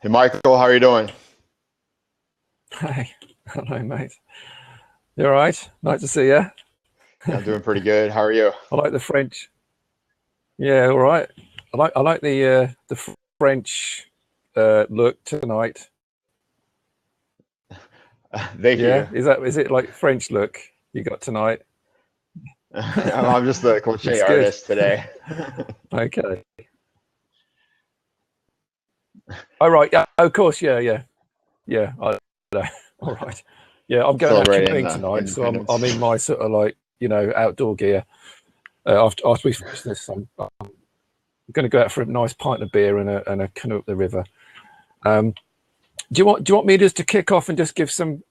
Hey, Michael, how are you doing? Hi, hello, mate. You all right? Nice to see you. Yeah, I'm doing pretty good. How are you? I like the French. Yeah, all right. I like the French look tonight. Thank Yeah, you. is it like French look you got tonight? I'm just the crochet Looks good. artist today. Okay. All right. Yeah. Of course. Yeah. Yeah. Yeah. All right. Yeah. I'm going out Celebrating canoeing tonight, so I'm independence. in my sort of like outdoor gear. After we finish this, I'm going to go out for a nice pint of beer and a canoe up the river. Um, do you want me just to kick off and just give some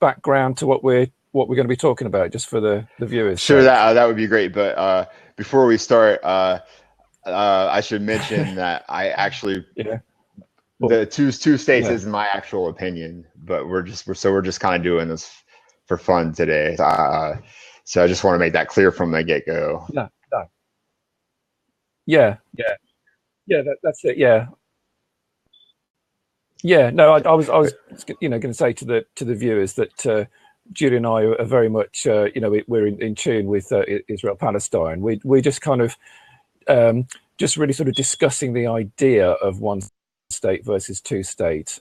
background to what we're going to be talking about, just for the viewers' Sure, sake? that would be great. But before we start, I should mention that I actually Yeah. Well, the two states yeah. is my actual opinion, but we're just kind of doing this for fun today. So I just want to make that clear from the get go. No. No. Yeah. Yeah. Yeah. That's it. Yeah. Yeah. No. I was going to say to the viewers that Julie and I are very much we're in tune with Israel Palestine. We just kind of just really sort of discussing the idea of one state versus two state,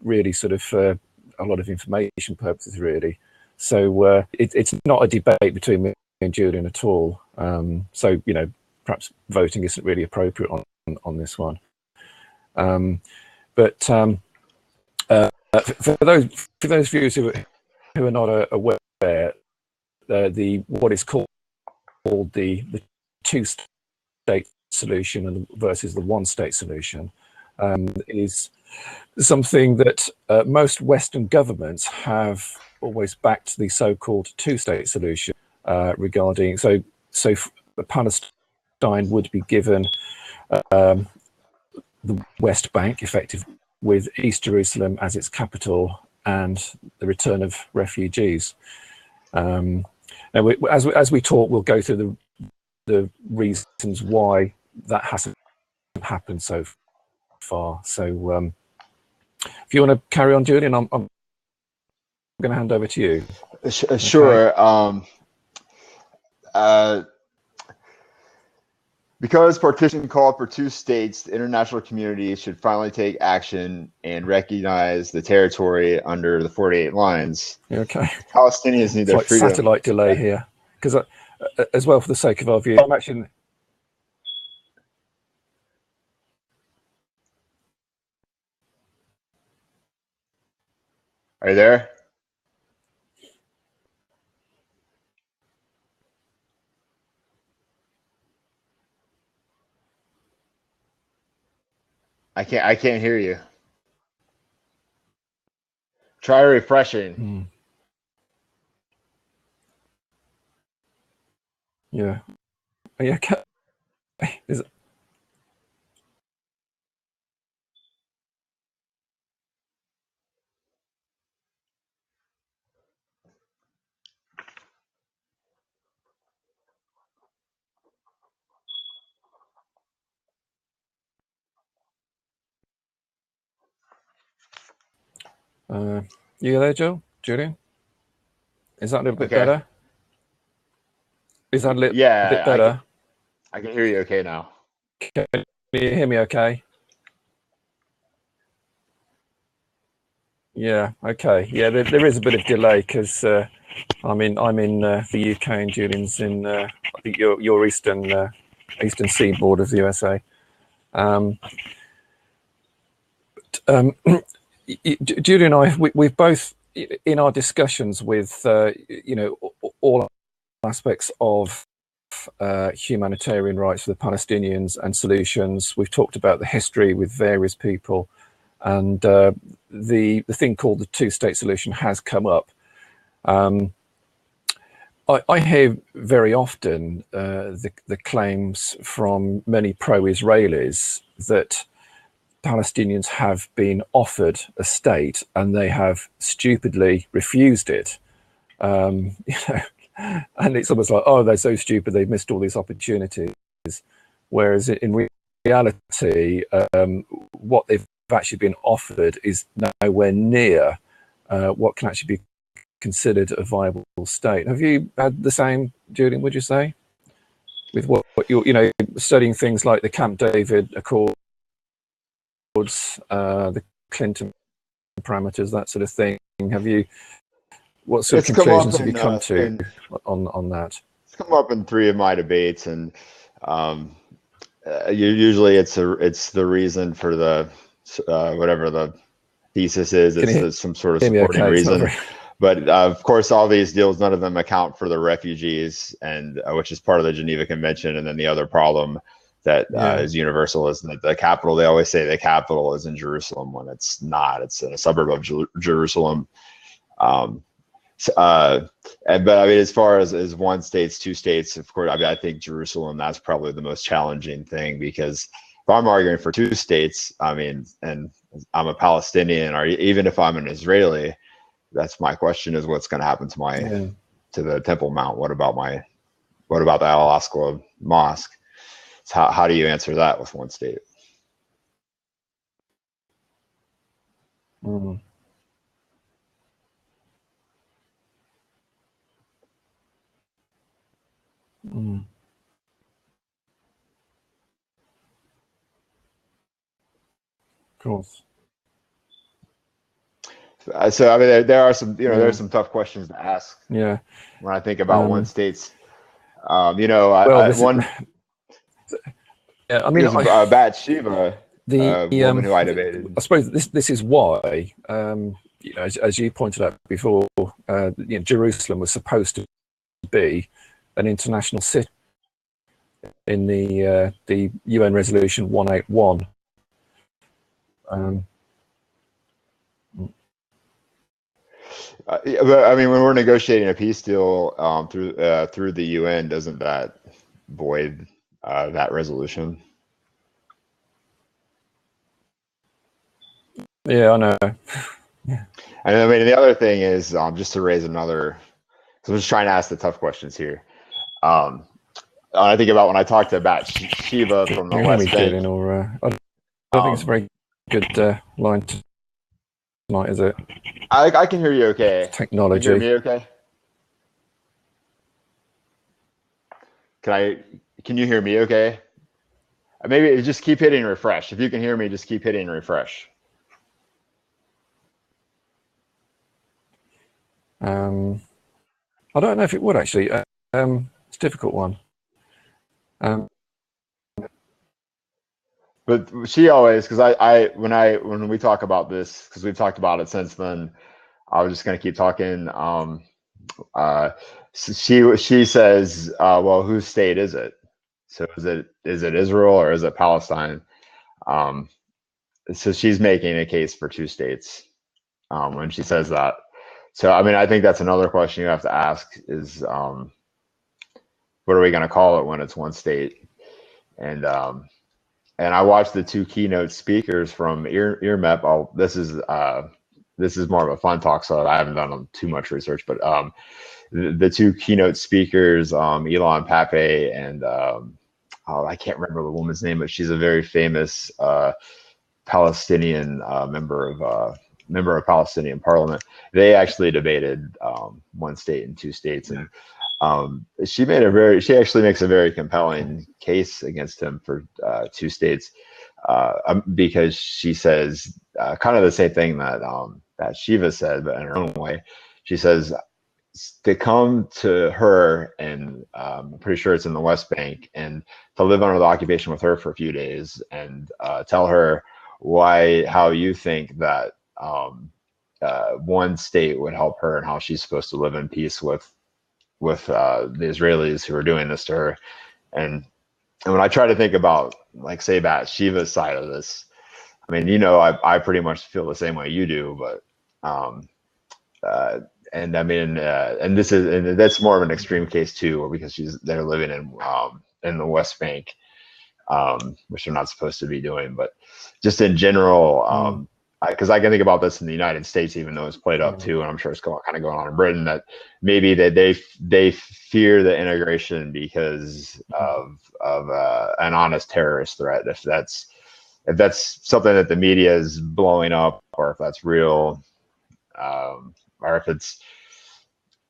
really sort of for a lot of information purposes, really. So it's not a debate between me and Julian at all. So perhaps voting isn't really appropriate on this one. But for those viewers who are not aware, the what is called the two-state solution and versus the one-state solution is something that most Western governments have always backed, the so-called two-state solution regarding. So Palestine would be given the West Bank, effective, with East Jerusalem as its capital and the return of refugees. And as we talk, we'll go through the reasons why that hasn't happened so far. So if you want to carry on, Julian, I'm going to hand over to you. Okay. Sure. Uh, Because partition called for two states, the international community should finally take action and recognize the territory under the 48 lines. Okay. Palestinians need It's their like freedom. satellite delay here, because as well, for the sake of our viewers, I'm actually. Are you there? I can't hear you. Try refreshing. Yeah. Yeah. Is it? You there, Julian? Is that a little bit Okay. better? Is that a little bit Yeah, better? I can hear you okay now. Can you hear me okay? Yeah, okay. Yeah, there is a bit of delay because I'm in the UK and Julian's in I think your eastern seaboard of the USA. Um, Julian and I, we've both, in our discussions with all aspects of humanitarian rights for the Palestinians and solutions. We've talked about the history with various people, and the thing called the two-state solution has come up. I hear very often the claims from many pro-Israelis that Palestinians have been offered a state and they have stupidly refused it. And it's almost like, oh, they're so stupid, they've missed all these opportunities. Whereas in reality, what they've actually been offered is nowhere near what can actually be considered a viable state. Have you had the same, Julian, would you say? With what you're, studying things like the Camp David Accords, the Clinton parameters, that sort of thing. What sort of conclusions have you come to on that? It's come up in 3 of my debates, and usually it's the reason for the whatever the thesis is. It's some sort of supporting reason. But of course, all these deals, none of them account for the refugees, and which is part of the Geneva Convention. And then the other problem that is universal is that the capital. They always say the capital is in Jerusalem when it's not. It's in a suburb of Jerusalem. But I mean, as far as one states, two states, of course, I mean, I think Jerusalem, that's probably the most challenging thing, because if I'm arguing for two states, I mean, and I'm a Palestinian, or even if I'm an Israeli, that's my question: is what's going to happen to to the Temple Mount? What about the Al-Aqsa Mosque? So how do you answer that with one state? Mm. Mm. Of course. So I mean, there are some, there's some tough questions to ask. Yeah. When I think about one state's, I mean, Bathsheba, the woman who I debated. I suppose this is why, as you pointed out before, Jerusalem was supposed to be an international city in the UN Resolution 181. But I mean, when we're negotiating a peace deal through the UN, doesn't that void that resolution? Yeah, I know. Yeah. And I mean, the other thing is, just to raise another, because I'm just trying to ask the tough questions here. I think about when I talked about Shiva from the West Bank. I don't think it's a very good line tonight, is it? I can hear you okay. Technology. Can you hear me okay? Can you hear me okay? Maybe just keep hitting refresh. If you can hear me, just keep hitting refresh. I don't know if it would actually. It's a difficult one. But she always, because when we talk about this, because we've talked about it since then, I was just going to keep talking. So she says, well, whose state is it? So is it Israel or is it Palestine? So she's making a case for two states when she says that. So I mean, I think that's another question you have to ask is, what are we going to call it when it's one state? And I watched the two keynote speakers from EarMep. This is more of a fun talk, so I haven't done too much research. But the two keynote speakers, Elon Pape and I can't remember the woman's name, but she's a very famous Palestinian member of Palestinian Parliament. They actually debated one state and two states, and she actually makes a very compelling case against him for two states, because she says kind of the same thing that Shiva said, but in her own way. She says to come to her, and I'm pretty sure it's in the West Bank, and to live under the occupation with her for a few days, and tell her how you think that one state would help her, and how she's supposed to live in peace with the Israelis who are doing this to her. And when I try to think about, like, say, Bathsheba's side of this, I mean, I pretty much feel the same way you do, but and I mean, and that's more of an extreme case too, because they're living in the West Bank, which they're not supposed to be doing. But just in general, because I can think about this in the United States, even though it's played up too, and I'm sure it's kind of going on in Britain, that maybe they fear the integration because of an honest terrorist threat. If that's if that's something that the media is blowing up, or if that's real, or if it's,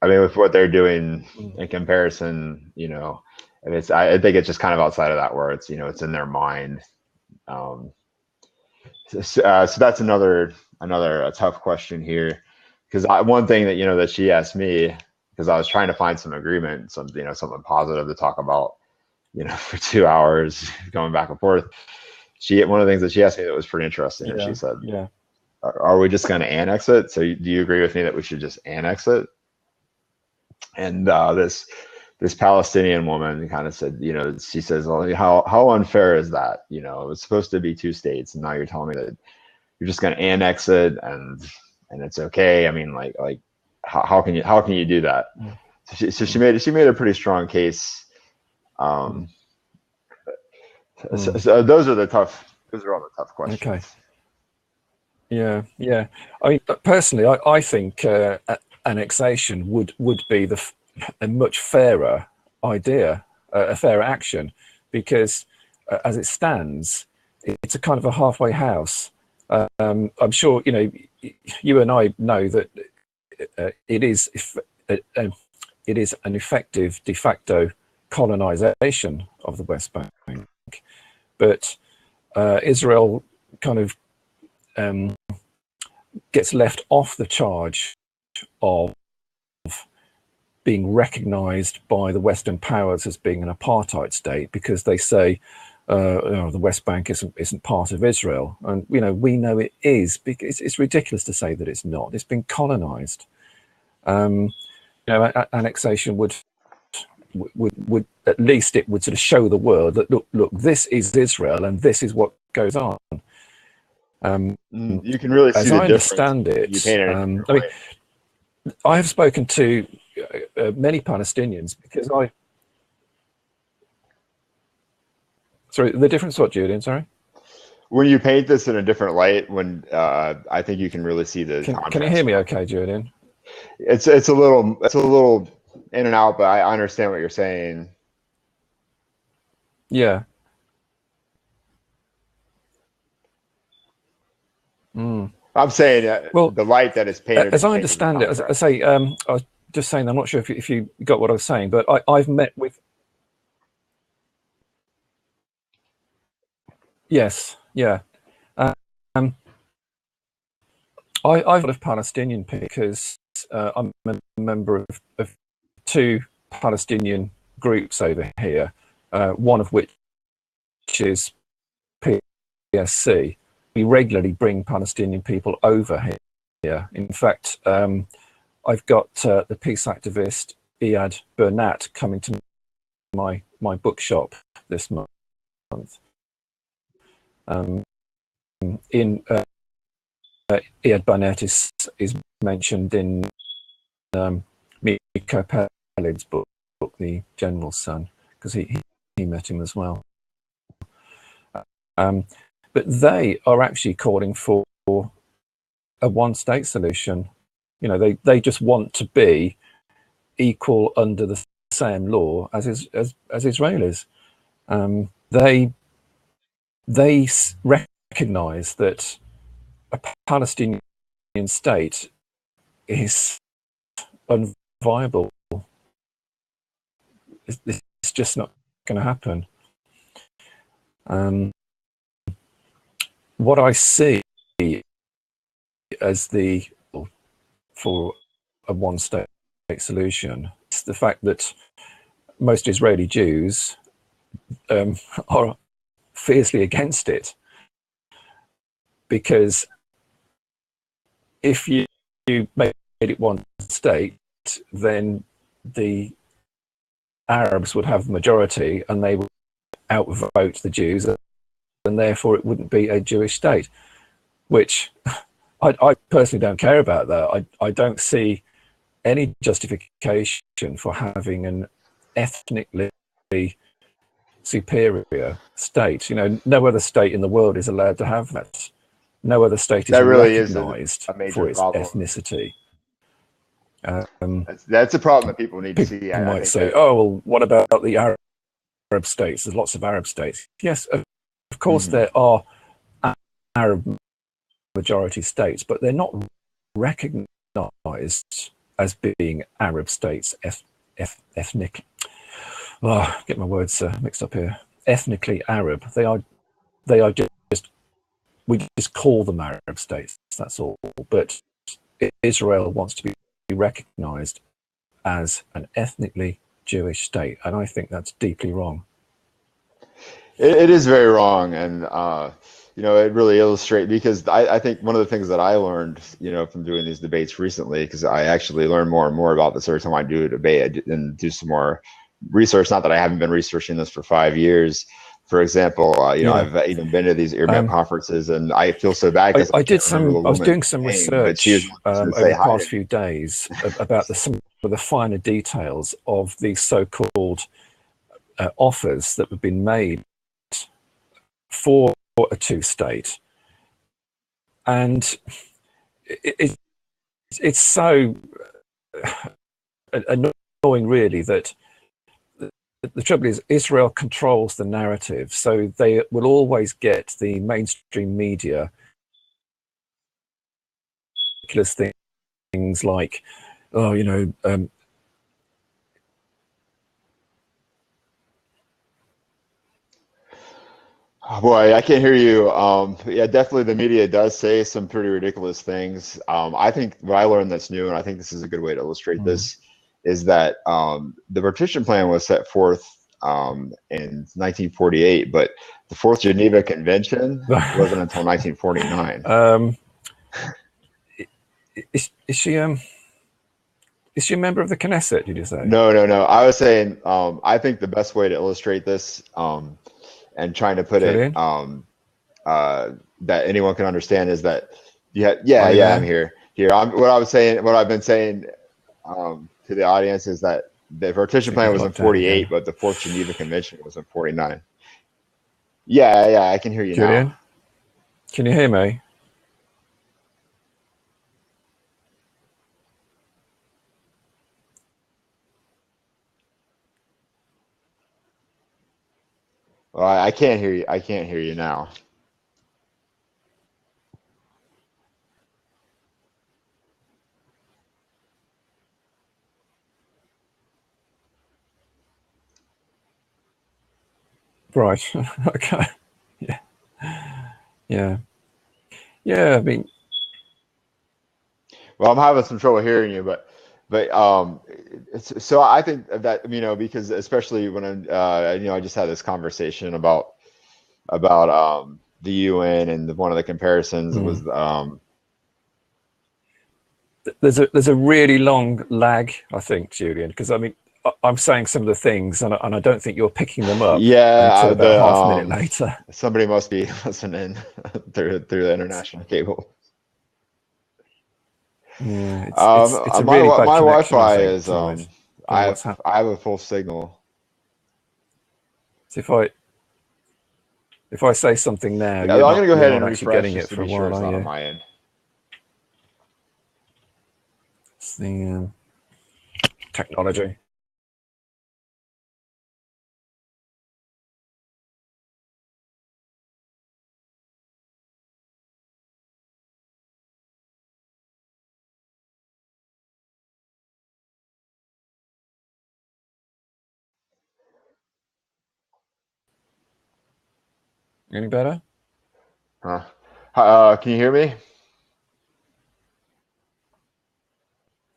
I mean, with what they're doing in comparison, you know, and I think it's just kind of outside of that, where it's, you know, it's in their mind. So that's another tough question here, because one thing that, you know, that she asked me, because I was trying to find some agreement, something positive to talk about, you know, for 2 hours going back and forth. One of the things that she asked me that was pretty interesting, and she said, are we just going to annex it? So do you agree with me that we should just annex it? And this Palestinian woman kind of said, you know, she says, well, how unfair is that? You know, it was supposed to be 2 states, and now you're telling me that you're just going to annex it and it's okay. I mean, like how can you do that? So she made a pretty strong case. So those are all the tough questions. Okay. Yeah. I mean, personally, I think annexation would be a much fairer idea, a fairer action, because as it stands, it's a kind of a halfway house. I'm sure, you know, you and I know that it is an effective de facto colonization of the West Bank, but Israel kind of gets left off the charge of being recognized by the Western powers as being an apartheid state, because they say the West Bank isn't part of Israel, and you know, we know it is, because it's ridiculous to say that it's not. It's been colonized. You know, annexation would at least, it would sort of show the world that look, this is Israel and this is what goes on. You can really see as the I understand it. I mean, I have spoken to many Palestinians, because sorry, the difference what, Julian? Sorry. When you paint this in a different light, I think you can really see the contrast. Can you hear me okay, Julian? It's a little in and out, but I understand what you're saying. Yeah. I'm saying well, the light that is painted. As I understand it, as I say, I was just saying, I'm not sure if you got what I was saying, but I've met with. Yes, yeah. I've got a Palestinian because I'm a member of 2 Palestinian groups over here, one of which is PSC. We regularly bring Palestinian people over here. In fact, I've got the peace activist Iyad Burnat coming to my bookshop this month. Iyad Burnat is mentioned in Miko Pelled's book, The General's Son, because he met him as well. But they are actually calling for a one-state solution. You know, they just want to be equal under the same law as Israelis. They recognise that a Palestinian state is unviable. It's just not going to happen. What I see as for a one-state solution is the fact that most Israeli Jews are fiercely against it, because if you made it one state, then the Arabs would have the majority and they would outvote the Jews, and therefore it wouldn't be a Jewish state, which I personally don't care about that. I don't see any justification for having an ethnically superior state. You know, no other state in the world is allowed to have that. No other state is recognized for its ethnicity. That's a problem that people need to see. People might say, oh, well, what about the Arab states? There's lots of Arab states. Yes, of course there are Arab majority states, but they're not recognized as being Arab states ethnically. Oh, get my words mixed up here. Ethnically Arab. They are just, we just call them Arab states. That's all. But Israel wants to be recognized as an ethnically Jewish state, and I think that's deeply wrong. It is very wrong, and you know, it really illustrates, because I think one of the things that I learned, you know, from doing these debates recently, because I actually learn more and more about this every time I do a debate and do some more research. Not that I haven't been researching this for 5 years. For example, you know, I've even been to these earmark conferences, and I feel so bad because I was doing some research over the past few days about some of the finer details of the so-called offers that have been made for a two-state, and it's so annoying, really, that the trouble is Israel controls the narrative, so they will always get the mainstream media things like, oh, you know, boy, I can't hear you. Yeah, definitely the media does say some pretty ridiculous things. I think what I learned that's new, and I think this is a good way to illustrate this, is that the partition plan was set forth in 1948, but the Fourth Geneva Convention wasn't until 1949. Is she a member of the Knesset, did you say? No. I was saying, I think the best way to illustrate this, and trying to put it that anyone can understand, is that I'm here. What I've been saying to the audience is that the partition plan was in 48, but the Fourth Geneva Convention was in 49. Yeah, I can hear you Julian, now. Can you hear me? Well, I can't hear you. I can't hear you now. Right. Okay. Yeah. I mean, well, I'm having some trouble hearing you, but so I think that, you know, because especially when I'm you know, I just had this conversation about the UN, and one of the comparisons was there's a really long lag, I think, Julian, because I mean, I'm saying some of the things, and I don't think you're picking them up. Yeah, until about half a minute later. Somebody must be listening through the international cable. Yeah, it's a really bad my connection, Wi-Fi I think, is I have a full signal. So if I say something now, I'm gonna go ahead and refresh getting it for a while, it's not on my end. It's the technology. Any better? Can you hear me?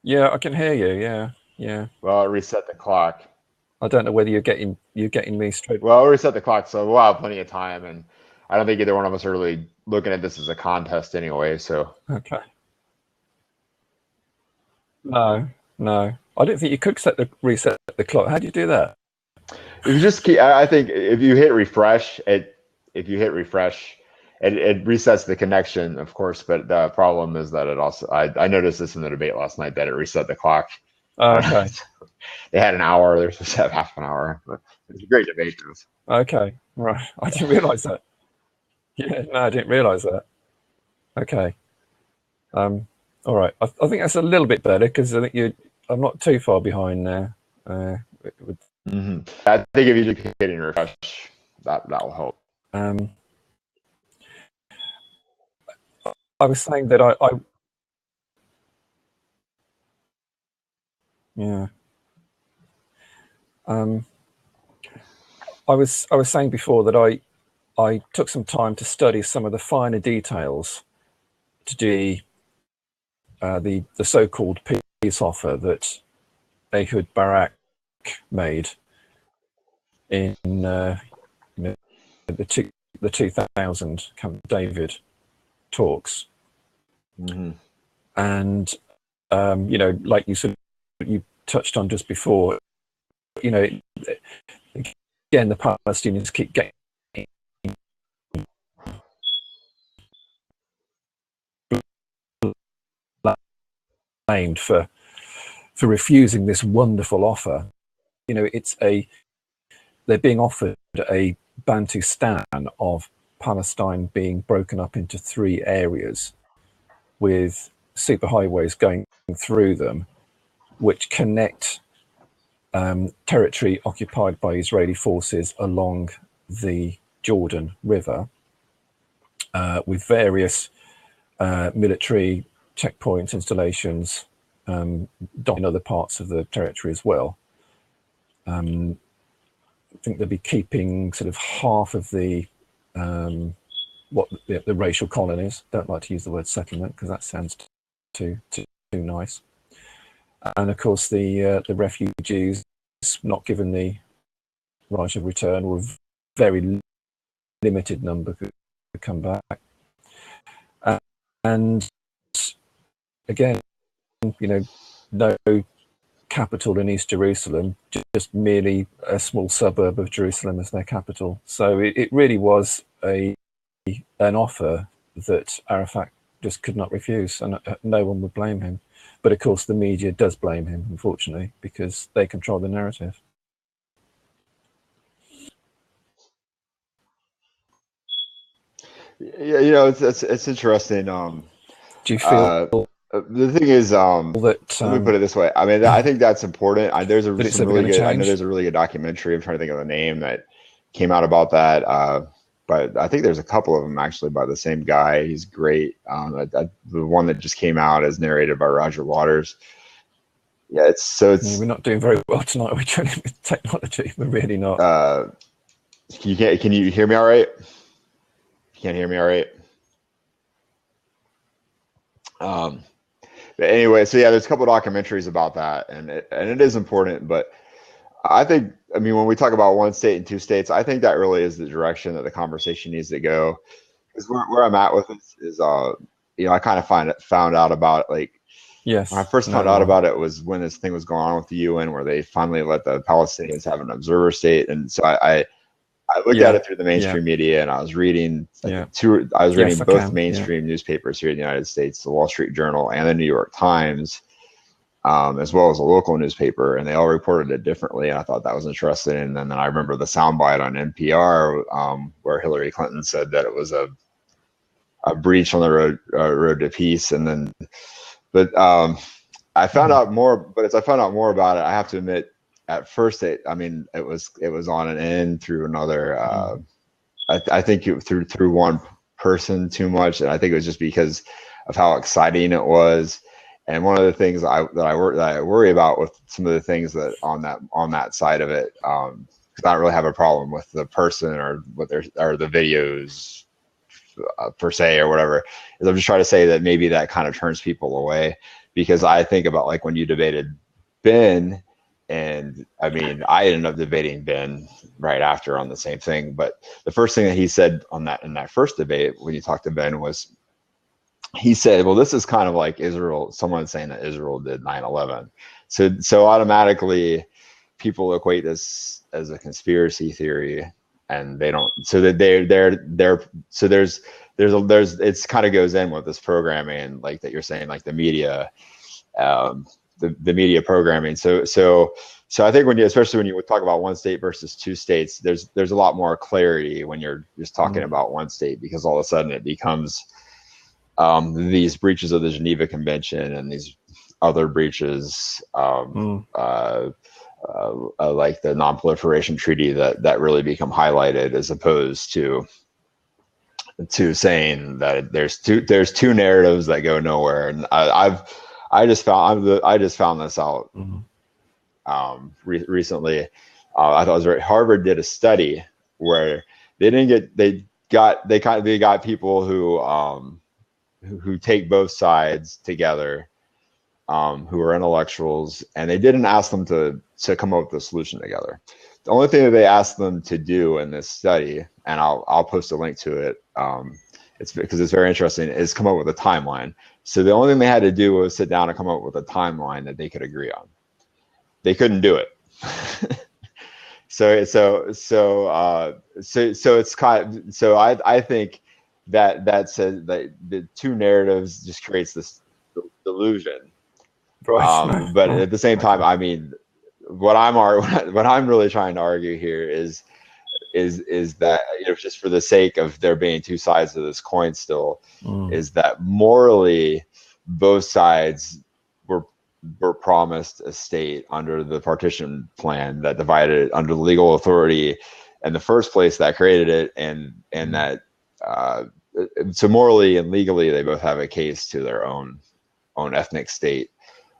Yeah, I can hear you. Yeah. Well, reset the clock. I don't know whether you're getting me straight. Well, I'll reset the clock, so we'll have plenty of time, and I don't think either one of us are really looking at this as a contest anyway. So okay. No. I don't think you could reset the clock. How do you do that? If you just keep, I think if you hit refresh, it resets the connection, of course. But the problem is that it also, I noticed this in the debate last night, that it reset the clock. Okay. They had an hour. They're supposed to have half an hour. But it's a great debate. Okay, right. I didn't realize that. Yeah, no, I didn't realize that. Okay. All right. I think that's a little bit better, because I think I'm not too far behind now. I think if you just hit and refresh, that will help. I was saying that I yeah. I was saying before that I took some time to study some of the finer details to do the so-called peace offer that Ehud Barak made in the 2000 Camp David talks, and like you touched on just before, again the Palestinians keep getting blamed for refusing this wonderful offer. They're being offered a Bantustan of Palestine being broken up into 3 areas with superhighways going through them, which connect territory occupied by Israeli forces along the Jordan River with various military checkpoints, installations in other parts of the territory as well. I think they'll be keeping sort of half of the racial colonies. Don't like to use the word settlement because that sounds too nice. And of course, the refugees not given the right of return, or a very limited number could come back. And again, no capital in East Jerusalem, just merely a small suburb of Jerusalem as their capital. So it really was an offer that Arafat just could not refuse, and no one would blame him. But of course, the media does blame him, unfortunately, because they control the narrative. Yeah, it's interesting. Do you feel the thing is, that let me put it this way. I mean, I think that's important. There's some really good. I know there's a really good documentary. I'm trying to think of the name that came out about that. But I think there's a couple of them actually by the same guy. He's great. The one that just came out is narrated by Roger Waters. Yeah, we're not doing very well tonight. We're trying with technology. We're really not. Can you hear me all right? You can't hear me all right? But anyway, so yeah, there's a couple of documentaries about that, and it is important. But I think, when we talk about 1 state and 2 states, I think that really is the direction that the conversation needs to go. Because where I'm at with it is, I kind of found out about it, yes. When I first found out about it was when this thing was going on with the UN, where they finally let the Palestinians have an observer state, and so I looked at it through the mainstream media, and I was reading both mainstream newspapers here in the United States, the Wall Street Journal and the New York Times, as well as a local newspaper, and they all reported it differently. And I thought that was interesting. And then I remember the soundbite on NPR where Hillary Clinton said that it was a breach on the road to peace. And then, I found out more. But as I found out more about it, I have to admit, at first, it was on an end through another. I think through one person too much, and I think it was just because of how exciting it was. And one of the things that I worry about with some of the things that on that side of it, because I don't really have a problem with the person or the videos per se or whatever, is I'm just trying to say that maybe that kind of turns people away, because I think about when you debated Ben. And I ended up debating Ben right after on the same thing. But the first thing that he said in that first debate, when you talked to Ben, was he said, well, this is kind of like Israel, someone saying that Israel did 9/11. So automatically people equate this as a conspiracy theory, and they don't, so that there's it's kind of goes in with this programming, that you're saying, the media, the media programming. So I think especially when you talk about 1 state versus 2 states, there's a lot more clarity when you're just talking about 1 state, because all of a sudden it becomes these breaches of the Geneva Convention and these other breaches, like the Non-Proliferation Treaty, that really become highlighted, as opposed to to saying that there's two narratives that go nowhere. And I just found this out recently. I thought it was right. Harvard did a study where they got people who take both sides together, who are intellectuals, and they didn't ask them to come up with a solution together. The only thing that they asked them to do in this study, and I'll post a link to it, it's because it's very interesting, is come up with a timeline. So the only thing they had to do was sit down and come up with a timeline that they could agree on. They couldn't do it. So it's kind of, so I think that says that the two narratives just creates this delusion. Right. But at the same time, I mean, what I'm really trying to argue here is that, you know, just for the sake of there being two sides of this coin still, is that morally both sides were promised a state under the partition plan that divided it under legal authority in the first place that created it, and that so morally and legally they both have a case to their own ethnic state,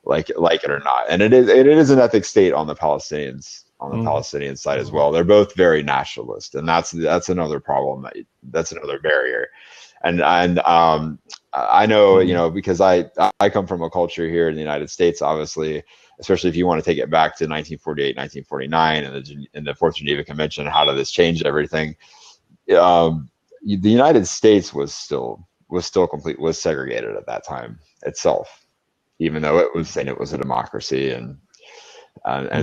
like it or not. And it is an ethnic state on the Palestinians, on the Palestinian side as well. They're both very nationalist, and that's another problem, that's another barrier. And I know, you know, because I come from a culture here in the United States, obviously, especially if you want to take it back to 1948, 1949, and the Fourth Geneva Convention. How did this change everything? The United States was still segregated at that time itself, even though it was saying it was a democracy and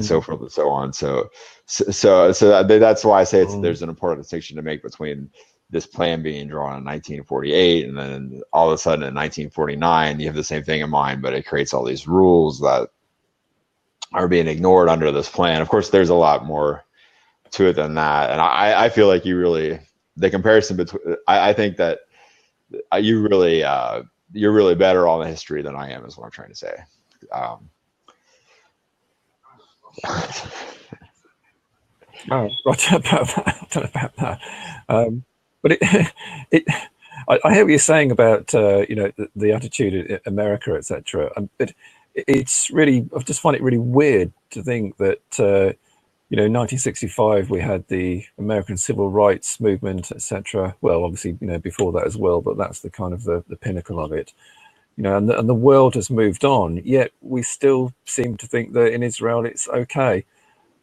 so forth and so on. So that's why I say there's an important distinction to make between this plan being drawn in 1948, and then all of a sudden in 1949 you have the same thing in mind, but it creates all these rules that are being ignored under this plan. Of course, there's a lot more to it than that, and I feel like the comparison between, I think that you're really better on the history than I am, is what I'm trying to say. Oh, right about that. But I hear what you're saying about you know, the attitude in America, etc. But it's really, I just find it really weird to think that you know, 1965 we had the American Civil Rights Movement, etc. Well, obviously, you know, before that as well, but that's the kind of the pinnacle of it. You know, and the world has moved on, yet we still seem to think that in Israel it's okay.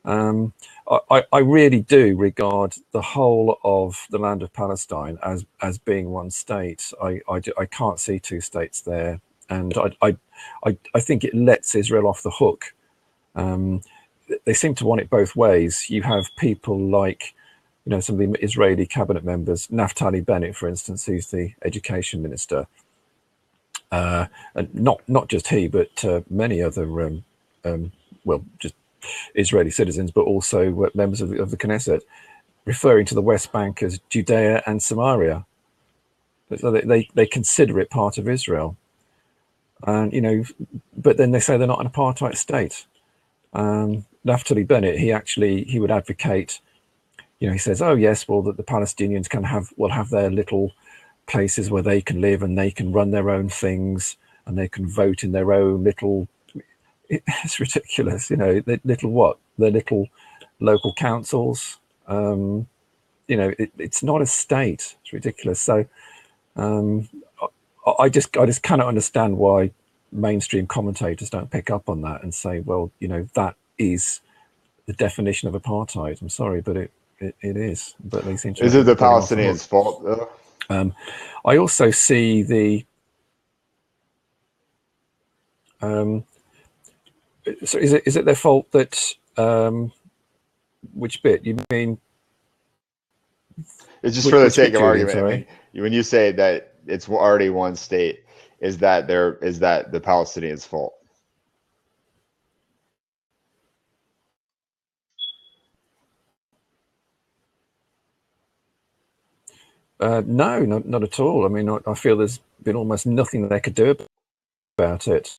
I really do regard the whole of the land of Palestine as being one state. I can't see two states there, and I think it lets Israel off the hook. They seem to want it both ways. You have people like, you know, some of the Israeli cabinet members, Naftali Bennett, for instance, who's the education minister, and not just he, but many other well, just Israeli citizens, but also members of the Knesset, referring to the West Bank as Judea and Samaria. So they consider it part of Israel, and you know, but then they say they're not an apartheid state. Naftali Bennett, he would advocate, you know, he says, oh yes, well, that the Palestinians will have their little places where they can live and they can run their own things and they can vote in their own little. It's ridiculous, you know. Their little local councils. You know, it's not a state. It's ridiculous. So I just cannot understand why mainstream commentators don't pick up on that and say, well, you know, that is the definition of apartheid. I'm sorry, but it is. But they seem to. Is it the Palestinians' fault, though? I also see the. So is it their fault that which bit you mean? It's just for the sake of argument. I mean, when you say that it's already one state, is that the Palestinians' fault? No, not at all. I mean, I feel there's been almost nothing they could do about it.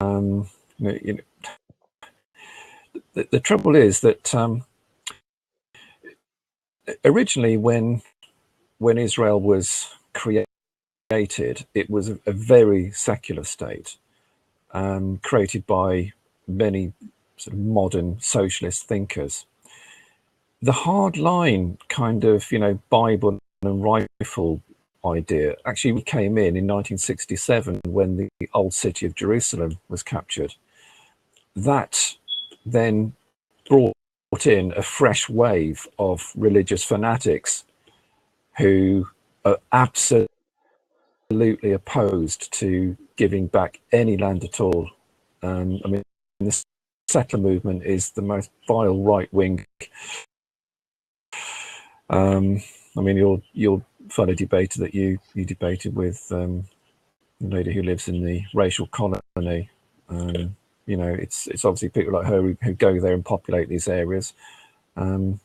You know, the trouble is that originally when when Israel was created, it was a very secular state, created by many sort of modern socialist thinkers. The hard line kind of, Bible and rifle idea actually came in 1967 when the old city of Jerusalem was captured. That then brought in a fresh wave of religious fanatics who are absolutely opposed to giving back any land at all. I mean, the settler movement is the most vile right wing. I mean, your fellow debater that you debated with, the lady who lives in the racial colony. It's obviously people like her who go there and populate these areas. And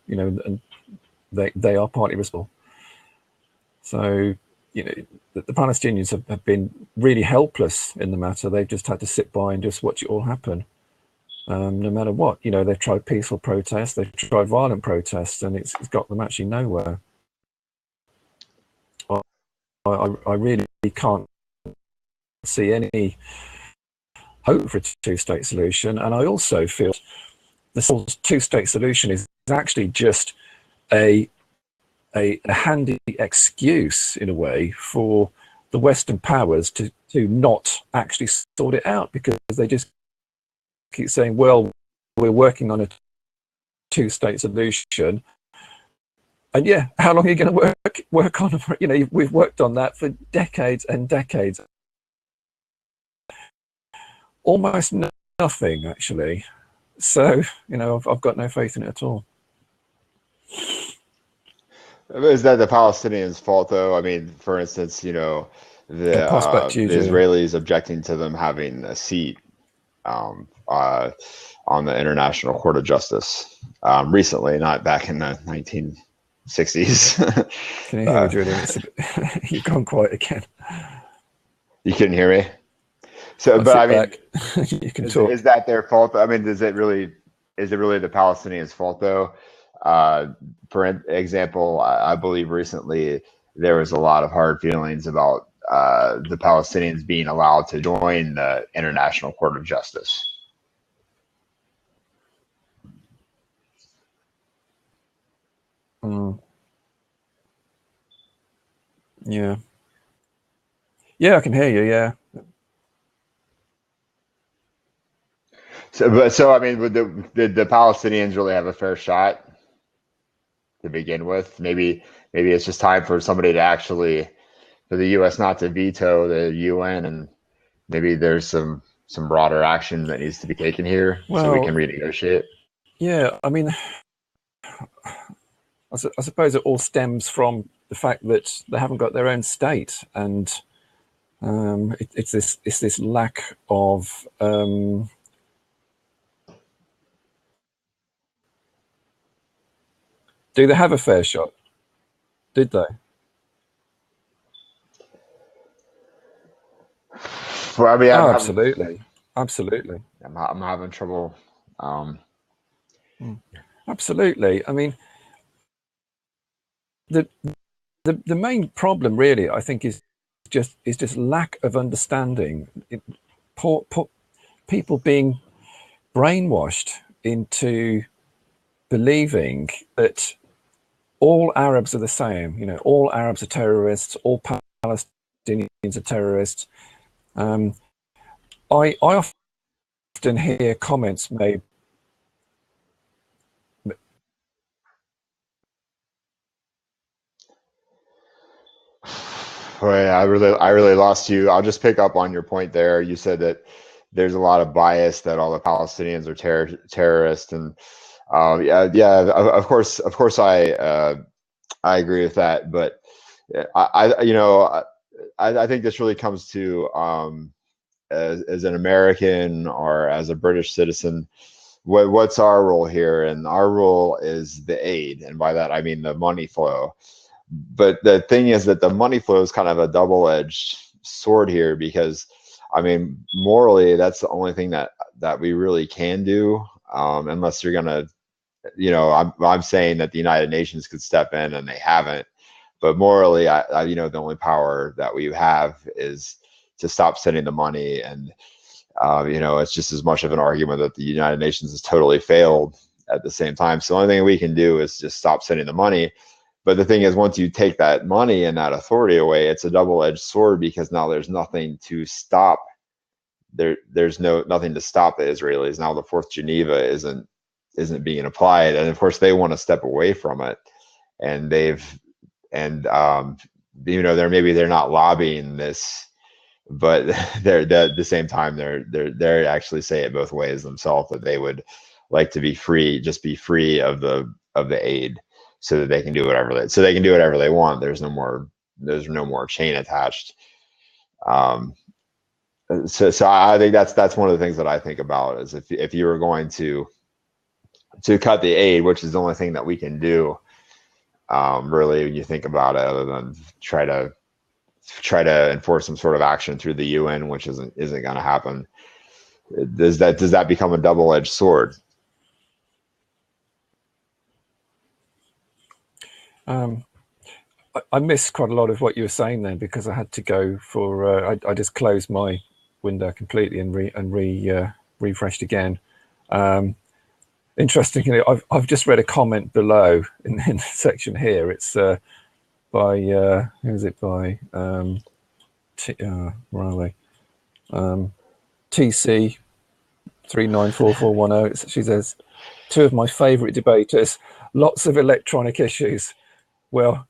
they are partly responsible. So, the Palestinians have been really helpless in the matter. They've just had to sit by and just watch it all happen. No matter what, they've tried peaceful protests, they've tried violent protests, and it's got them actually nowhere. I really can't see any hope for a two-state solution, and I also feel the two-state solution is actually just a handy excuse in a way for the Western powers to not actually sort it out, because they just keep saying, well, we're working on a two-state solution, and yeah, how long are you going to work on? We've worked on that for decades and decades. Almost nothing, actually. So, I've got no faith in it at all. Is that the Palestinians' fault, though? I mean, for instance, the Israelis objecting to them having a seat on the International Court of Justice recently, not back in the 1960s. Can you hear me, Julian? You've gone quiet again. You couldn't hear me? So, but I mean, you can talk. Is that their fault? I mean, is it really the Palestinians' fault, though? For example, I believe recently there was a lot of hard feelings about the Palestinians being allowed to join the International Court of Justice. Yeah. Yeah, I can hear you. Yeah. So I mean, did the Palestinians really have a fair shot to begin with? Maybe it's just time for somebody to actually, for the U.S. not to veto the UN, and maybe there's some broader action that needs to be taken here, so we can renegotiate. Yeah, I mean, I suppose it all stems from the fact that they haven't got their own state, and it's this lack of do they have a fair shot? Did they? Well, I mean, absolutely. I'm having trouble. Absolutely. I mean, the main problem, really, I think, is just lack of understanding. People being brainwashed into believing that all Arabs are the same. All Arabs are terrorists. All Palestinians are terrorists. I often hear comments made. Right, I really lost you. I'll just pick up on your point there. You said that there's a lot of bias that all the Palestinians are terrorists, and yeah. Of course, I agree with that. But I think this really comes to as an American or as a British citizen, what's our role here? And our role is the aid, and by that I mean the money flow. But the thing is that the money flow is kind of a double-edged sword here, because I mean, morally, that's the only thing that we really can do, unless you're gonna, I'm saying that the United Nations could step in, and they haven't. But morally, the only power that we have is to stop sending the money. And it's just as much of an argument that the United Nations has totally failed at the same time. So the only thing we can do is just stop sending the money. But the thing is, once you take that money and that authority away, it's a double-edged sword, because now there's nothing to stop. There's nothing to stop the Israelis. Now the Fourth Geneva isn't being applied, and of course they want to step away from it. And they're not lobbying this, but they're at the same time they're actually say it both ways themselves, that they would like to be free of the aid, so that they can do whatever they want. There's no more chain attached. So I think that's one of the things that I think about, is if you were going to cut the aid, which is the only thing that we can do, really, when you think about it, other than try to enforce some sort of action through the UN, which isn't going to happen. Does that become a double-edged sword? I missed quite a lot of what you were saying then, because I had to go for. I just closed my window completely and refreshed again. Interestingly, I've just read a comment below in the section here. It's by who is it by? Where are they? TC 394410. She says, two of my favourite debaters. Lots of electronic issues. Well,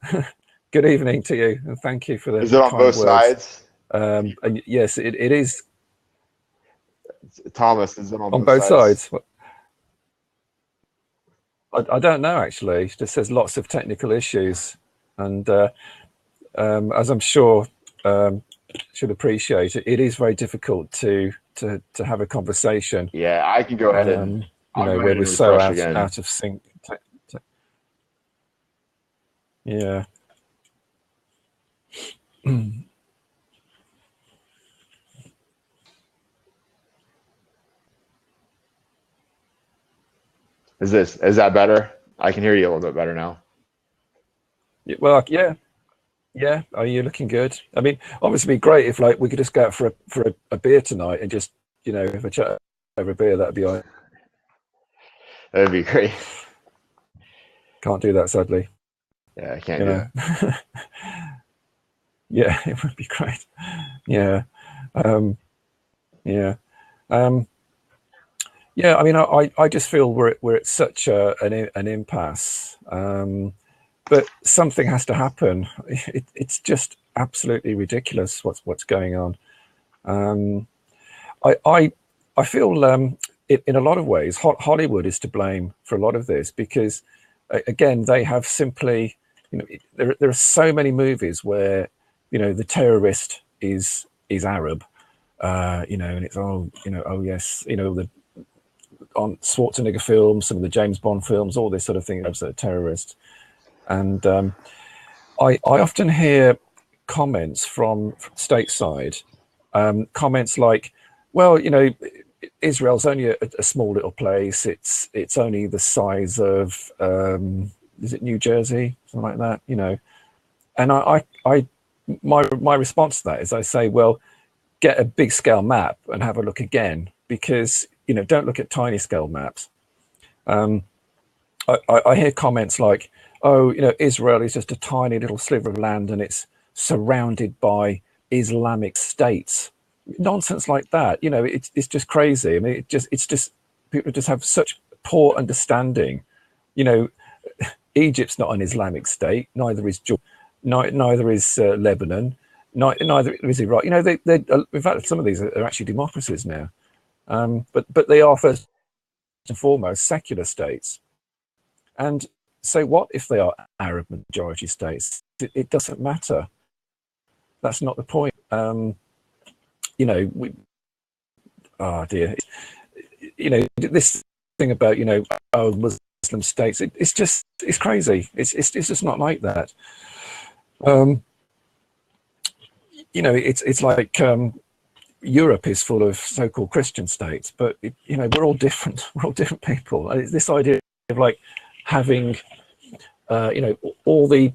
good evening to you, and thank you for the. Is it on both sides? And yes, it is. Thomas, is it on both sides? I don't know, actually. It just says lots of technical issues, and as I'm sure should appreciate, it is very difficult to have a conversation. Yeah, I can go ahead and where we're so out of sync. Yeah. Is that better? I can hear you a little bit better now. Well, yeah. Are you looking good? I mean, obviously, it'd be great if we could just go out for a beer tonight and just have a chat over a beer. That'd be all right. That'd be great. Can't do that, sadly. Yeah, I can't do that. Yeah, it would be great. Yeah. Yeah. Yeah, I mean, I just feel we're at such an impasse, but something has to happen. It's just absolutely ridiculous what's going on. I feel in a lot of ways Hollywood is to blame for a lot of this, because again they have simply there are so many movies where the terrorist is Arab, and it's oh yes, the on Schwarzenegger films, some of the James Bond films, all this sort of thing, as a terrorist. And I often hear comments from stateside, comments like, well, Israel's only a small little place. It's only the size of, is it New Jersey? Something like that, And my response to that is I say, well, get a big scale map and have a look again, because don't look at tiny scale maps. I hear comments like, oh, Israel is just a tiny little sliver of land and it's surrounded by Islamic states. Nonsense like that. It's just crazy. I mean, it's just people just have such poor understanding. Egypt's not an Islamic state. Neither is Jordan. Neither is Lebanon. Neither is Iraq. In fact, some of these are actually democracies now. But they are first and foremost secular states. And so what if they are Arab majority states? It doesn't matter. That's not the point. Oh dear. This thing about Muslim states. It's crazy. It's just not like that. It's like Europe is full of so-called Christian states, but we're all different. We're all different people. It's this idea of having all the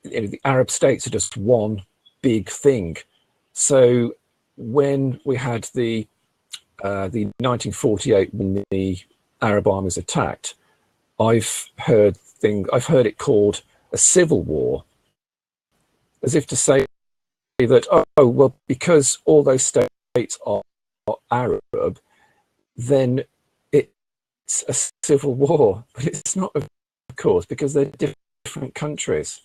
the Arab states are just one big thing. So when we had the 1948, when the Arab armies attacked, I've heard it called a civil war, as if to say that, oh well, because all those states are Arab, then it's a civil war. But it's not, of course, because they're different countries.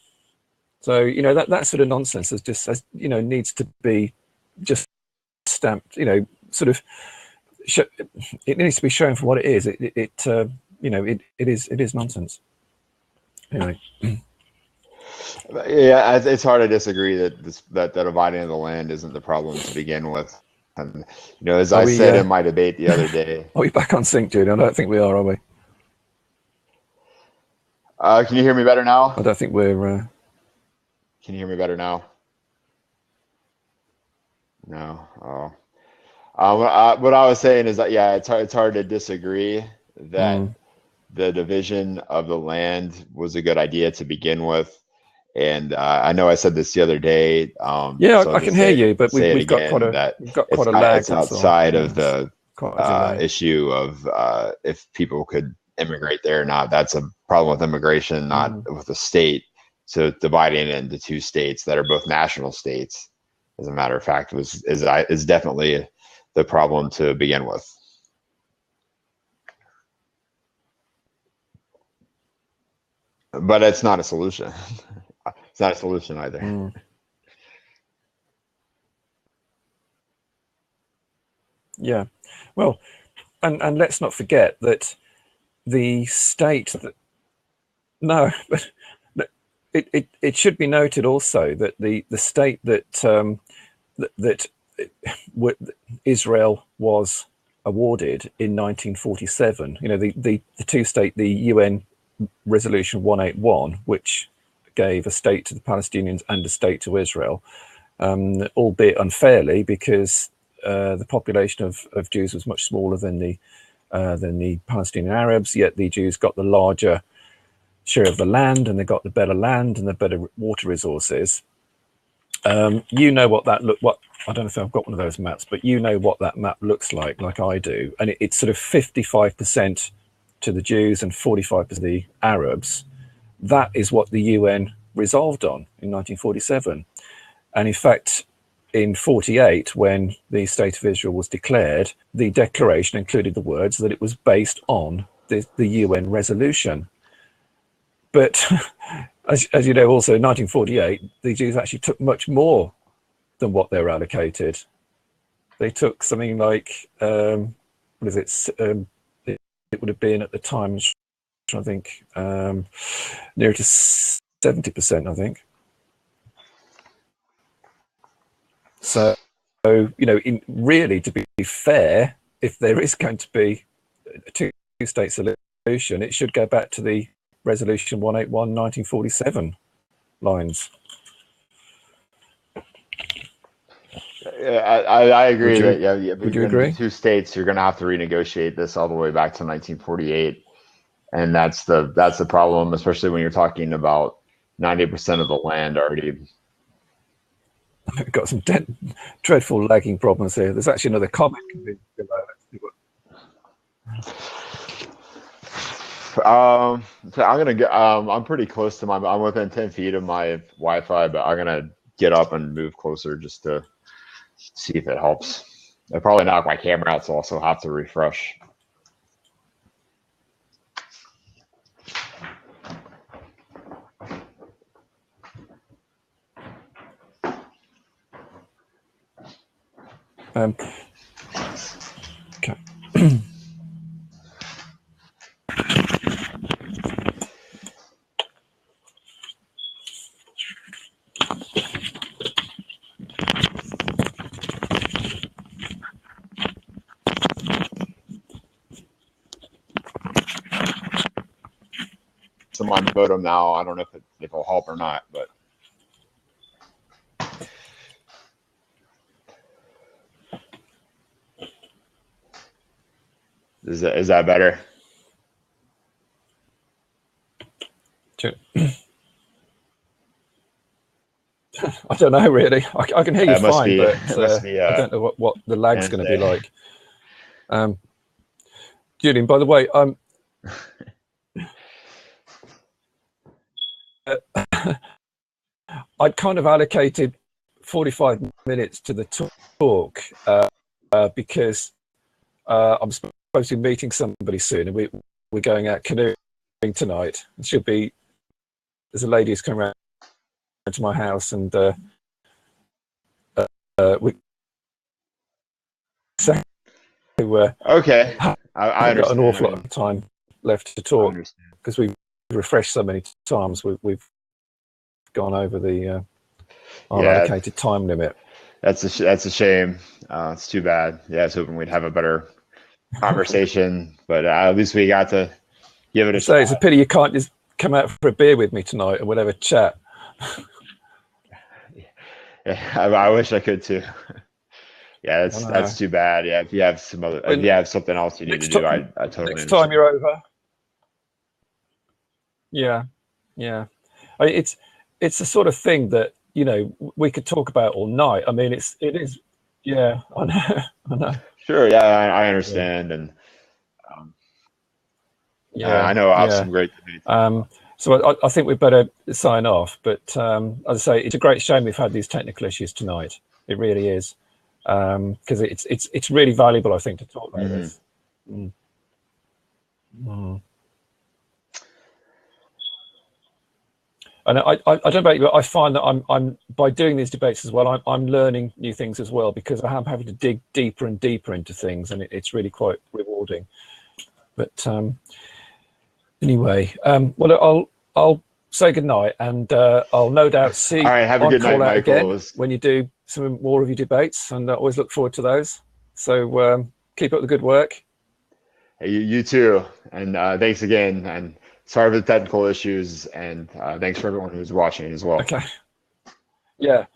So that sort of nonsense is just, needs to be just stamped. Sort of, it needs to be shown for what it is. It is nonsense. Anyway. Yeah, it's hard to disagree that dividing of the land isn't the problem to begin with. And as I said in my debate the other day. Are we back on sync, Julian? I don't think we are we? Can you hear me better now? I don't think we're. Can you hear me better now? No. Oh. What I was saying is that, yeah, it's hard to disagree that the division of the land was a good idea to begin with. And I know I said this the other day. So I can hear you, but we've got quite a lag. It's outside of the issue of if people could immigrate there or not. That's a problem with immigration, not with the state. So dividing it into two states that are both national states, as a matter of fact, is definitely the problem to begin with. But it's not a solution. It's not a solution either. Yeah. Well, and let's not forget that the state that but it should be noted also that the state that that Israel was awarded in 1947, the two-state, the UN Resolution 181, which gave a state to the Palestinians and a state to Israel, albeit unfairly, because the population of Jews was much smaller than the Palestinian Arabs, yet the Jews got the larger share of the land, and they got the better land and the better water resources. What that what I don't know if I've got one of those maps, but what that map looks like I do, and it's sort of 55% to the Jews and 45% to the Arabs. That is what the UN resolved on in 1947. And in fact, in 48, when the State of Israel was declared, the declaration included the words that it was based on the UN resolution. But as you know, also in 1948, the Jews actually took much more than what they were allocated. They took something like, it would have been at the time, I think, near to 70%, I think. So, really, to be fair, if there is going to be a two-state solution, it should go back to the Resolution 181, 1947 lines. Yeah, I agree that, yeah. Would you agree? Two states, you're going to have to renegotiate this all the way back to 1948. And that's the problem, especially when you're talking about 90% of the land already. We've got some dreadful lagging problems here. There's actually another comment. So I'm gonna get. I'm pretty close to I'm within 10 feet of my Wi-Fi, but I'm gonna get up and move closer just to see if it helps. I probably knock my camera out, so I'll also have to refresh. Okay. I'm on modem now. I don't know if it'll help or not, but. Is that better? Sure. I don't know really. I can hear you fine, but it must be I don't know what the lag's going to be like. Julian, by the way, I'd kind of allocated 45 minutes to the talk because I'm supposed to be meeting somebody soon, and we're going out canoeing tonight. There's a lady who's coming around to my house, and we okay. I got an awful lot of time left to talk because we've refreshed so many times. We've gone over the allocated time limit. That's a shame. It's too bad. Yeah, I was hoping we'd have a better conversation, but at least we got to give it a shot. It's a pity you can't just come out for a beer with me tonight and we'll have a chat. Yeah, I wish I could too. Yeah, that's too bad. Yeah, if you have something else you need to do, I totally next time you're over. Yeah. It's the sort of thing that, you know, we could talk about all night. I mean, it is. Yeah, I know. Sure. Yeah, I understand, and I know I'll have some great debates. So I think we better sign off. But as I say, it's a great shame we've had these technical issues tonight. It really is, because it's really valuable, I think, to talk about this. And I don't know about you, but I find that I'm by doing these debates as well, I'm learning new things as well, because I am having to dig deeper and deeper into things, and it's really quite rewarding. But anyway, well, I'll say goodnight, and I'll no doubt see you have a good night, Michael. again when you do some more of your debates, and I always look forward to those. So keep up the good work. Hey, you too, and thanks again, and sorry for the technical issues, and thanks for everyone who's watching as well. Okay. Yeah.